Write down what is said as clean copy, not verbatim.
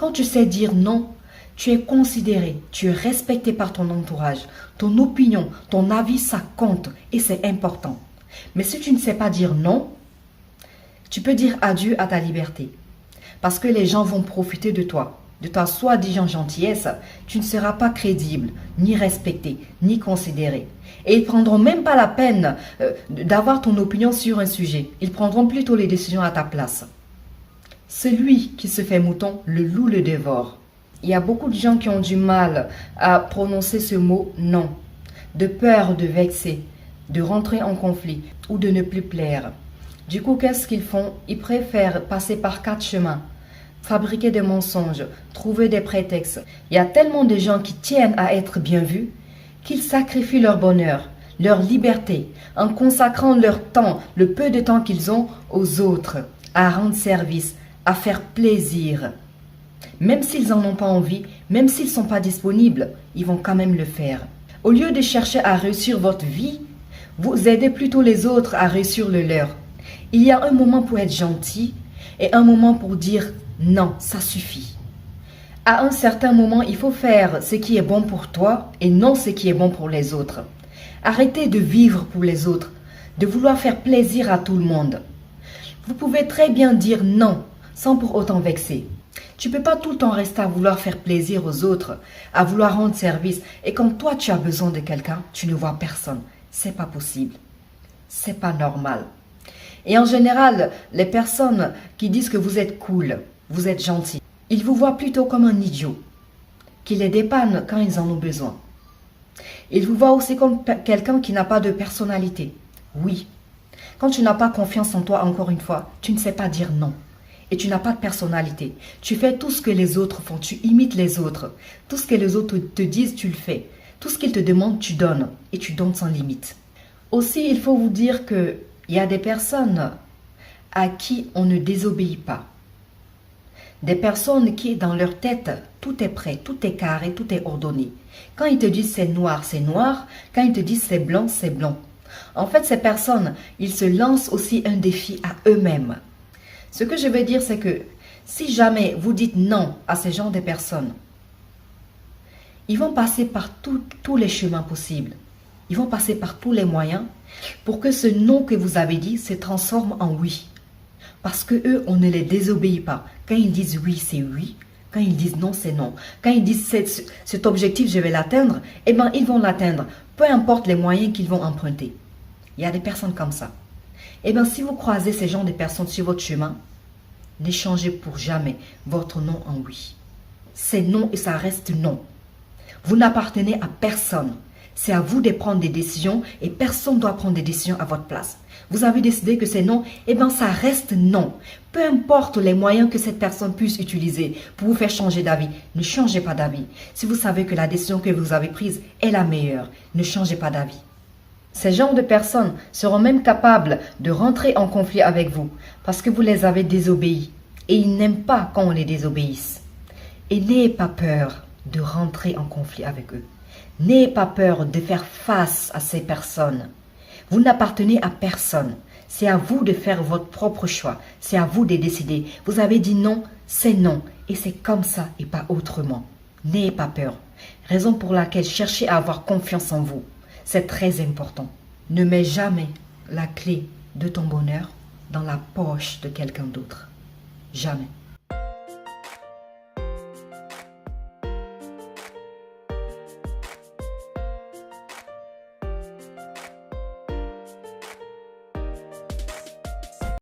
Quand tu sais dire non, tu es considéré, tu es respecté par ton entourage. Ton opinion, ton avis, ça compte et c'est important. Mais si tu ne sais pas dire non, tu peux dire adieu à ta liberté. Parce que les gens vont profiter de toi, de ta soi-disant gentillesse. Tu ne seras pas crédible, ni respecté, ni considéré. Et ils ne prendront même pas la peine d'avoir ton opinion sur un sujet. Ils prendront plutôt les décisions à ta place. Celui qui se fait mouton, le loup le dévore. Il y a beaucoup de gens qui ont du mal à prononcer ce mot non, de peur de vexer, de rentrer en conflit ou de ne plus plaire. Du coup, qu'est-ce qu'ils font? Ils préfèrent passer par 4 chemins, fabriquer des mensonges, trouver des prétextes. Il y a tellement de gens qui tiennent à être bien vus qu'ils sacrifient leur bonheur, leur liberté, en consacrant leur temps, le peu de temps qu'ils ont, aux autres, à rendre service, à faire plaisir. Même s'ils n'en ont pas envie, même s'ils ne sont pas disponibles, ils vont quand même le faire. Au lieu de chercher à réussir votre vie, vous aidez plutôt les autres à réussir le leur. Il y a un moment pour être gentil et un moment pour dire non, ça suffit. À un certain moment, il faut faire ce qui est bon pour toi et non ce qui est bon pour les autres. Arrêtez de vivre pour les autres, de vouloir faire plaisir à tout le monde. Vous pouvez très bien dire non sans pour autant vexer. Tu ne peux pas tout le temps rester à vouloir faire plaisir aux autres, à vouloir rendre service. Et quand toi tu as besoin de quelqu'un, tu ne vois personne. C'est pas possible. C'est pas normal. Et en général, les personnes qui disent que vous êtes cool, vous êtes gentil, ils vous voient plutôt comme un idiot, qui les dépanne quand ils en ont besoin. Ils vous voient aussi comme quelqu'un qui n'a pas de personnalité. Oui. Quand tu n'as pas confiance en toi, encore une fois, tu ne sais pas dire non. Et tu n'as pas de personnalité. Tu fais tout ce que les autres font. Tu imites les autres. Tout ce que les autres te disent, tu le fais. Tout ce qu'ils te demandent, tu donnes. Et tu donnes sans limite. Aussi, il faut vous dire qu'il y a des personnes à qui on ne désobéit pas. Des personnes qui, dans leur tête, tout est prêt, tout est carré, tout est ordonné. Quand ils te disent c'est noir, c'est noir. Quand ils te disent c'est blanc, c'est blanc. En fait, ces personnes, ils se lancent aussi un défi à eux-mêmes. Ce que je veux dire, c'est que si jamais vous dites non à ce genre de personnes, ils vont passer par tous les chemins possibles. Ils vont passer par tous les moyens pour que ce non que vous avez dit se transforme en oui. Parce que eux, on ne les désobéit pas. Quand ils disent oui, c'est oui. Quand ils disent non, c'est non. Quand ils disent cet objectif, je vais l'atteindre, eh bien, ils vont l'atteindre. Peu importe les moyens qu'ils vont emprunter. Il y a des personnes comme ça. Eh bien, si vous croisez ces gens de personnes sur votre chemin, ne changez pour jamais votre non en oui. C'est non et ça reste non. Vous n'appartenez à personne. C'est à vous de prendre des décisions et personne ne doit prendre des décisions à votre place. Vous avez décidé que c'est non, eh bien ça reste non. Peu importe les moyens que cette personne puisse utiliser pour vous faire changer d'avis, ne changez pas d'avis. Si vous savez que la décision que vous avez prise est la meilleure, ne changez pas d'avis. Ces genres de personnes seront même capables de rentrer en conflit avec vous parce que vous les avez désobéis et ils n'aiment pas quand on les désobéisse. Et n'ayez pas peur de rentrer en conflit avec eux. N'ayez pas peur de faire face à ces personnes. Vous n'appartenez à personne. C'est à vous de faire votre propre choix. C'est à vous de décider. Vous avez dit non, c'est non. Et c'est comme ça et pas autrement. N'ayez pas peur. Raison pour laquelle cherchez à avoir confiance en vous. C'est très important. Ne mets jamais la clé de ton bonheur dans la poche de quelqu'un d'autre. Jamais.